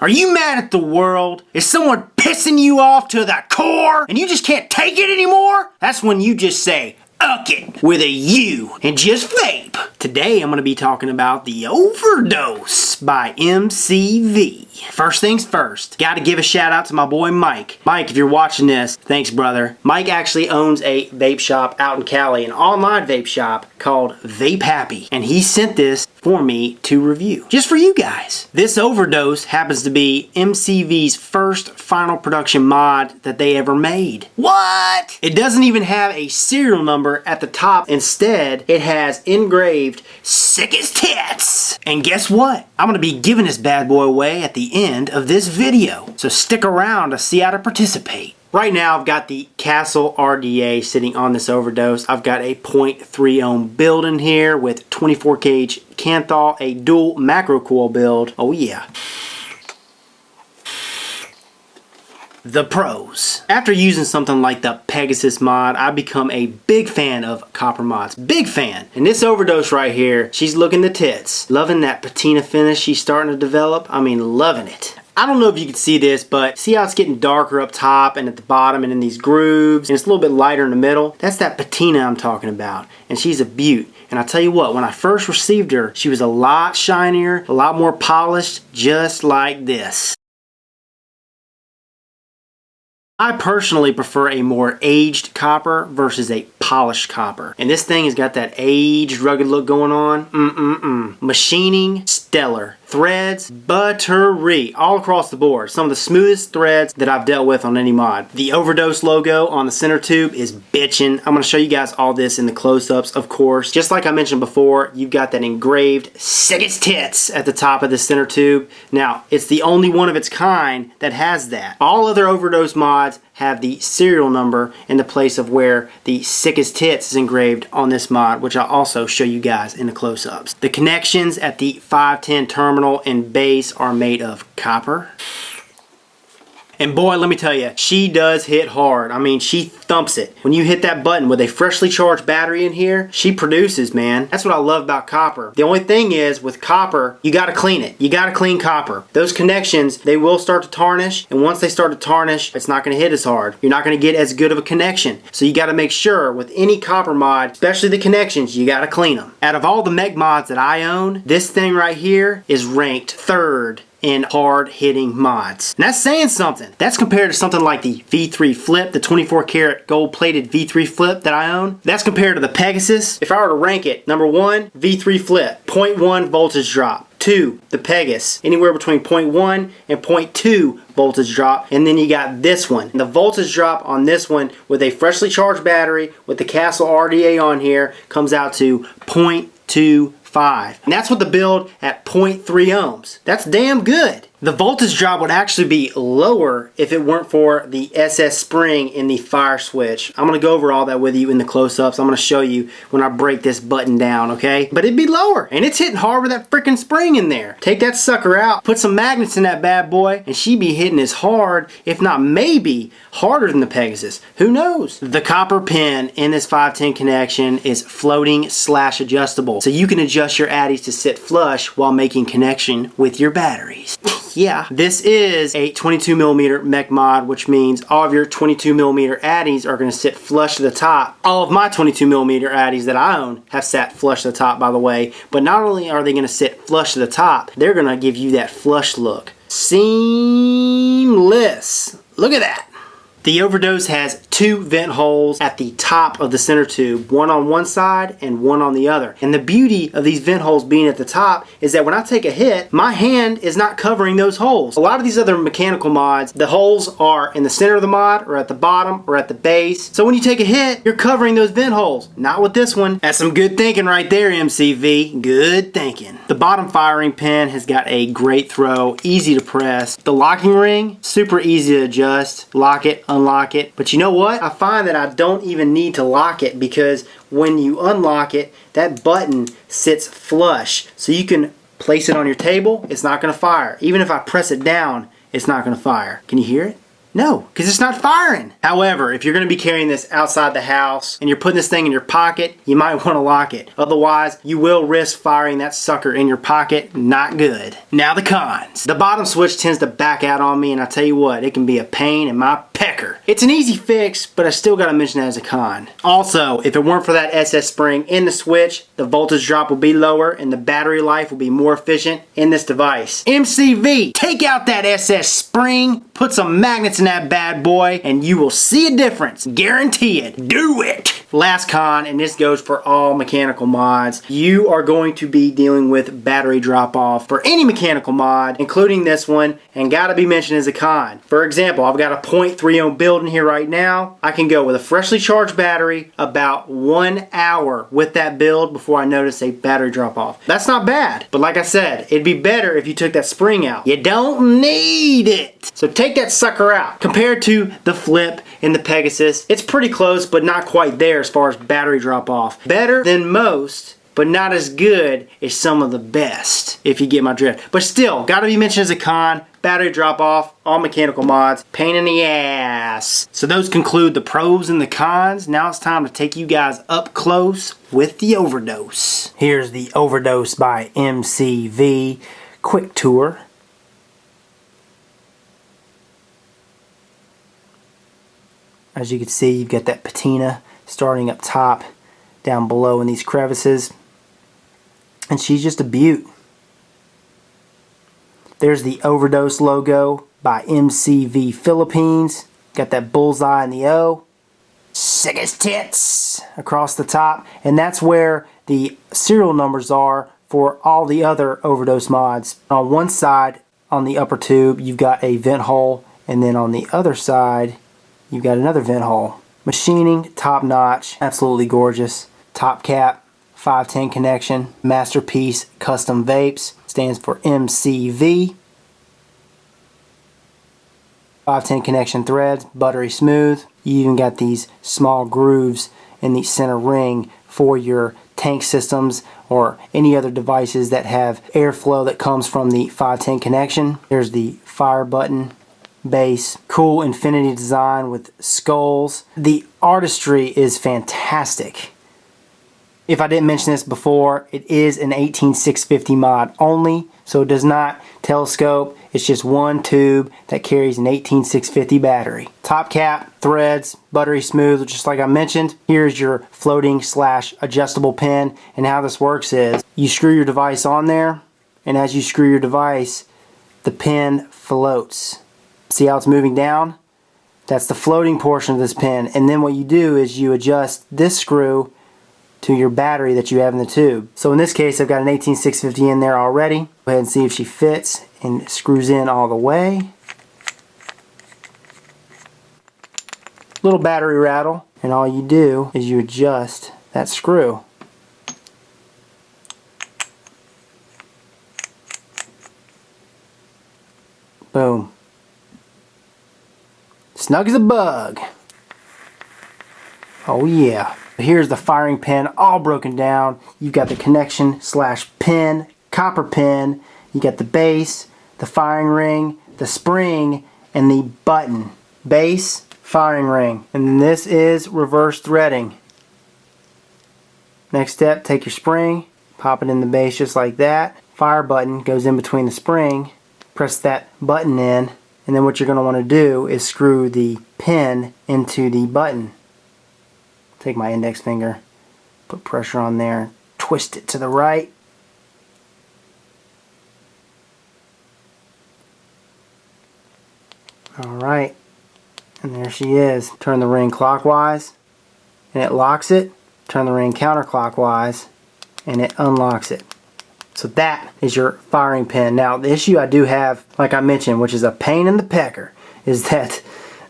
Are you mad at the world? Is someone pissing you off to the core and you just can't take it anymore? That's when you just say, "Uck it," with a U, and just vape. Today I'm going to be talking about the Overdose by MCV. First things first, got to give a shout out to my boy Mike. Mike, if you're watching this, thanks brother. Mike actually owns a vape shop out in Cali, an online vape shop called Vape Happy, and he sent this for me to review, just for you guys. This Overdose happens to be MCV's first final production mod that they ever made. What? It doesn't even have a serial number at the top. Instead, it has engraved "Sick as Tits." And guess what? I'm going to be giving this bad boy away at the end of this video. So stick around to see how to participate. Right now I've got the Castle RDA sitting on this Overdose. I've got a 0.3 ohm build in here with 24 gauge Canthal, a dual macro coil build. Oh yeah. The pros. After using something like the Pegasus mod, I've become a big fan of copper mods. Big fan. And this Overdose right here, she's looking the tits. Loving that patina finish she's starting to develop. I mean, loving it. I don't know if you can see this, but see how it's getting darker up top and at the bottom and in these grooves, and it's a little bit lighter in the middle? That's that patina I'm talking about, and she's a beaut. And I'll tell you what, when I first received her, she was a lot shinier, a lot more polished, just like this. I personally prefer a more aged copper versus a polished copper. And this thing has got that aged, rugged look going on. Machining, stellar. Threads, buttery, all across the board. Some of the smoothest threads that I've dealt with on any mod. The Overdose logo on the center tube is bitchin'. I'm going to show you guys all this in the close-ups, of course. Just like I mentioned before, you've got that engraved "Sick as Tits" at the top of the center tube. Now, it's the only one of its kind that has that. All other Overdose mods have the serial number in the place of where the "Sick as Tits" is engraved on this mod, which I'll also show you guys in the close-ups. The connections at the 510 terminal and base are made of copper. And boy, let me tell you, she does hit hard. I mean, she thumps it. When you hit that button with a freshly charged battery in here, she produces, man. That's what I love about copper. The only thing is, with copper, you gotta clean it. You gotta clean copper. Those connections, they will start to tarnish, and once they start to tarnish, it's not gonna hit as hard. You're not gonna get as good of a connection. So you gotta make sure, with any copper mod, especially the connections, you gotta clean them. Out of all the mech mods that I own, this thing right here is ranked third in hard-hitting mods. And that's saying something. That's compared to something like the V3 Flip, the 24 karat gold-plated V3 Flip that I own. That's compared to the Pegasus. If I were to rank it, number 1, V3 Flip, 0.1 voltage drop. 2, the Pegasus, anywhere between 0.1 and 0.2 voltage drop. And then you got this one. The voltage drop on this one with a freshly charged battery with the Castle RDA on here comes out to 0.25. And that's with the build at 0.3 ohms. That's damn good. The voltage drop would actually be lower if it weren't for the SS spring in the fire switch. I'm going to go over all that with you in the close-ups. I'm going to show you when I break this button down, okay? But it'd be lower, and it's hitting hard with that freaking spring in there. Take that sucker out, put some magnets in that bad boy, and she'd be hitting as hard, if not maybe harder than the Pegasus. Who knows? The copper pin in this 510 connection is floating/adjustable, so you can adjust your addies to sit flush while making connection with your batteries. Yeah, this is a 22mm mech mod, which means all of your 22mm addies are going to sit flush to the top. All of my 22mm addies that I own have sat flush to the top, by the way. But not only are they going to sit flush to the top, they're going to give you that flush look. Seamless. Look at that. The Overdose has 2 vent holes at the top of the center tube, one on one side and one on the other. And the beauty of these vent holes being at the top is that when I take a hit, my hand is not covering those holes. A lot of these other mechanical mods, the holes are in the center of the mod or at the bottom or at the base. So when you take a hit, you're covering those vent holes. Not with this one. That's some good thinking right there, MCV. Good thinking. The bottom firing pin has got a great throw, easy to press. The locking ring, super easy to adjust. Lock it, unlock it. But you know what? I find that I don't even need to lock it, because when you unlock it, that button sits flush. So you can place it on your table, it's not going to fire. Even if I press it down, it's not going to fire. Can you hear it? No, because it's not firing. However, if you're going to be carrying this outside the house and you're putting this thing in your pocket, you might want to lock it. Otherwise, you will risk firing that sucker in your pocket. Not good. Now the cons. The bottom switch tends to back out on me, and I tell you what, it can be a pain in my pecker. It's an easy fix, but I still got to mention that as a con. Also, if it weren't for that SS spring in the switch, the voltage drop will be lower and the battery life will be more efficient in this device. MCV, take out that SS spring, put some magnets in that bad boy, and you will see a difference. Guarantee it. Do it. Last con, and this goes for all mechanical mods, you are going to be dealing with battery drop off for any mechanical mod, including this one, and gotta be mentioned as a con. For example, I've got a 0.3 ohm build in here right now. I can go with a freshly charged battery about 1 hour with that build before I notice a battery drop off. That's not bad, but like I said, it'd be better if you took that spring out. You don't need it. So take that sucker out. Compared to the Flip and the Pegasus, it's pretty close, but not quite there as far as battery drop off. Better than most, but not as good as some of the best, if you get my drift. But still, gotta be mentioned as a con. Battery drop off, all mechanical mods, pain in the ass. So those conclude the pros and the cons. Now it's time to take you guys up close with the Overdose. Here's the Overdose by MCV. Quick tour. As you can see, you've got that patina starting up top, down below in these crevices. And she's just a beaut. There's the Overdose logo by MCV Philippines. Got that bullseye in the O. Sick as tits across the top. And that's where the serial numbers are for all the other Overdose mods. On one side, on the upper tube, you've got a vent hole. And then on the other side, you've got another vent hole. Machining, top notch, absolutely gorgeous. Top cap, 510 connection, Masterpiece Custom Vapes, stands for MCV. 510 connection threads, buttery smooth. You even got these small grooves in the center ring for your tank systems or any other devices that have airflow that comes from the 510 connection. There's the fire button. Base, cool infinity design with skulls. The artistry is fantastic. If I didn't mention this before, it is an 18650 mod only, so it does not telescope. It's just one tube that carries an 18650 battery. Top cap, threads, buttery smooth, just like I mentioned. Here's your floating / adjustable pin, and how this works is you screw your device on there, and as you screw your device, the pin floats. See how it's moving down? That's the floating portion of this pin. And then what you do is you adjust this screw to your battery that you have in the tube. So in this case, I've got an 18650 in there already. Go ahead and see if she fits and screws in all the way. Little battery rattle. And all you do is you adjust that screw. Boom. Snug as a bug. Oh yeah. Here's the firing pin all broken down. You've got the connection / pin, copper pin. You got the base, the firing ring, the spring, and the button. Base, firing ring. And this is reverse threading. Next step, take your spring, pop it in the base just like that. Fire button goes in between the spring. Press that button in. And then what you're going to want to do is screw the pin into the button. Take my index finger, put pressure on there, twist it to the right. Alright, and there she is. Turn the ring clockwise, and it locks it. Turn the ring counterclockwise, and it unlocks it. So that is your firing pin. Now the issue I do have, like I mentioned, which is a pain in the pecker, is that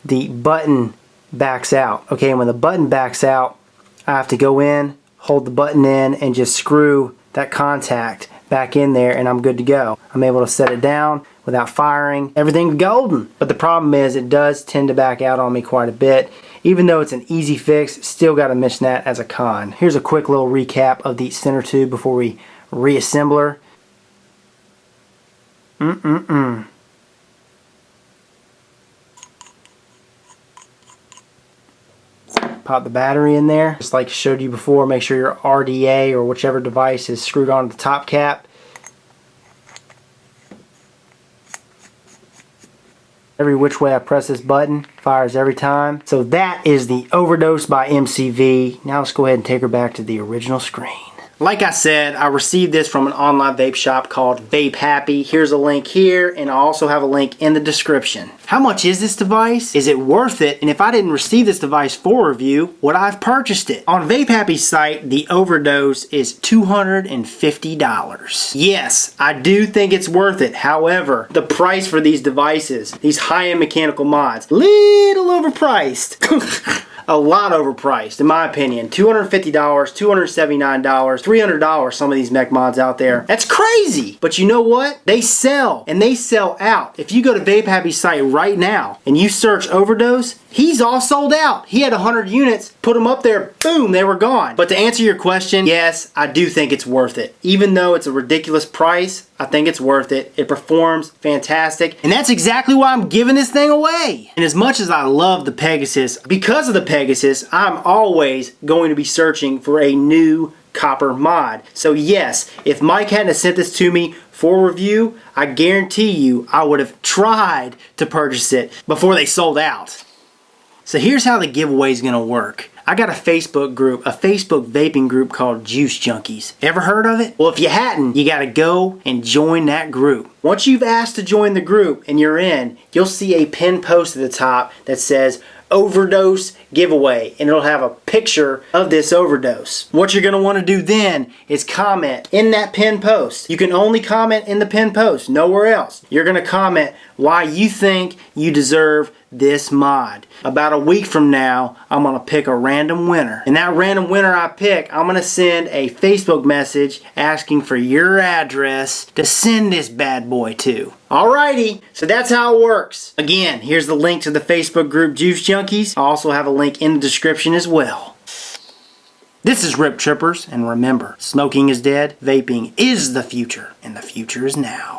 the button backs out. Okay, and when the button backs out, I have to go in, hold the button in, and just screw that contact back in there, and I'm good to go. I'm able to set it down without firing. Everything's golden. But the problem is it does tend to back out on me quite a bit. Even though it's an easy fix, still got to mention that as a con. Here's a quick little recap of the center tube before we reassembler. Pop the battery in there. Just like I showed you before, make sure your RDA or whichever device is screwed onto the top cap. Every which way I press this button, fires every time. So that is the Overdose by MCV. Now let's go ahead and take her back to the original screen. Like I said, I received this from an online vape shop called Vape Happy. Here's a link here, and I also have a link in the description. How much is this device? Is it worth it? And if I didn't receive this device for review, would I have purchased it? On Vape Happy's site, the Overdose is $250. Yes, I do think it's worth it. However, the price for these devices, these high-end mechanical mods, little overpriced. A lot overpriced, in my opinion. $250, $279, $300, some of these mech mods out there. That's crazy! But you know what? They sell, and they sell out. If you go to Vape Happy's site right now, and you search Overdose, he's all sold out. He had 100 units, put them up there, boom, they were gone. But to answer your question, yes, I do think it's worth it. Even though it's a ridiculous price, I think it's worth it. It performs fantastic. And that's exactly why I'm giving this thing away. And as much as I love the Pegasus, because of the Pegasus, I'm always going to be searching for a new copper mod. So yes, if Mike hadn't sent this to me for review, I guarantee you I would have tried to purchase it before they sold out. So here's how the giveaway is going to work. I got a Facebook group, a Facebook vaping group called Juice Junkies. Ever heard of it? Well, if you hadn't, you got to go and join that group. Once you've asked to join the group and you're in, you'll see a pinned post at the top that says Overdose giveaway, and it'll have a picture of this Overdose. What you're going to want to do then is comment in that pinned post. You can only comment in the pinned post, nowhere else. You're going to comment why you think you deserve this mod. About a week from now, I'm going to pick a random winner. And that random winner I pick, I'm going to send a Facebook message asking for your address to send this bad boy to. Alrighty, so that's how it works. Again, here's the link to the Facebook group Juice Junkies. I also have a link in the description as well. This is Rip Trippers, and remember, smoking is dead, vaping is the future, and the future is now.